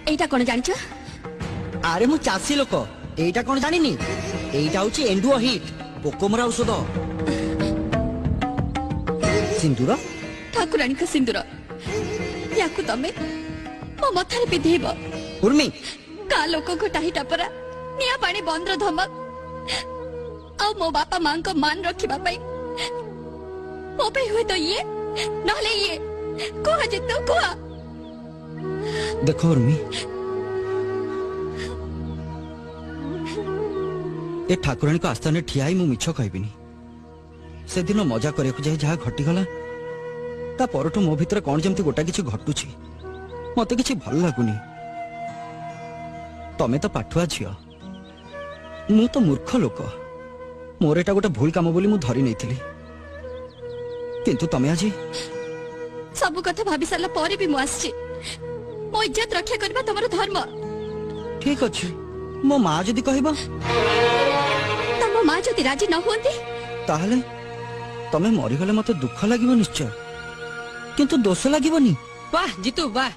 এইটা কোন জানিছ? আরে মু চাষী লোক, এইটা কোন জানিনি? এইটা হচ্ছে এন্ডুও হিট, পোকমরা ঔষধ। সিন্দুর? ঠাকুরাণীଙ୍କ ସିନ୍ଦୁର। ୟାକୁ ତମେ ମୋ ମଥାରେ ପିନ୍ଧେଇବ। ଉର୍ମି, ଗାଁ ଲୋକଙ୍କ ଟାହି ଟାପରା, ନିଆଁ ପାଣି ବନ୍ଦ ଧମକ ଆଉ ମୋ ବାପା ମାଙ୍କ ମାନ ରଖିବା ପାଇଁ ମୋ ପାଇଁ ହୁଏତ ଇଏ ନହେଲେ ଇଏ। କୁହ ଜିତୁ କୁହ। ଦେଖ ଉର୍ମି, ଏ ଠାକୁରାଣୀଙ୍କ ଆସ୍ଥାନରେ ଠିଆ ହେଇ ମୁଁ ମିଛ କହିବିନି। ସେଦିନ ମଜା କରିବାକୁ ଯାଇ ଯାହା ଘଟିଗଲା, ତା ପରଠୁ ମୋ ଭିତରେ କଣ ଯେମିତି ଗୋଟା କିଛି ଘଟୁଛି। ମତେ କିଛି ଭଲ ଲାଗୁନି। ତମେ ତ ପାଠୁଆ ଝିଅ, ମୁଁ ତ ମୂର୍ଖ ଲୋକ। ମୋର ଏଟା ଗୋଟେ ଭୁଲ କାମ ବୋଲି ମୁଁ ଧରି ନେଇଥିଲି, କିନ୍ତୁ ତମେ ଆଜି ସବୁ କଥା ଭାବି ସାରିଲା ପରେ ବି ମୁଁ ଆସିଛି। ମୋ ଇଜ୍ଜତ ରକ୍ଷା କରିବା ତମର ଧର୍ମ। ଠିକ ଅଛି, ମୋ ମା ଯଦି କହିବ? ତମ ମା ଯଦି ରାଜି ନ ହୁଅନ୍ତି? ତାହେଲେ ତମେ ମରିଗଲେ ମତେ ଦୁଃଖ ଲାଗିବ ନିଶ୍ଚୟ, କିନ୍ତୁ ଦୋଷ ଲାଗିବନି। वाह जीतू वाह।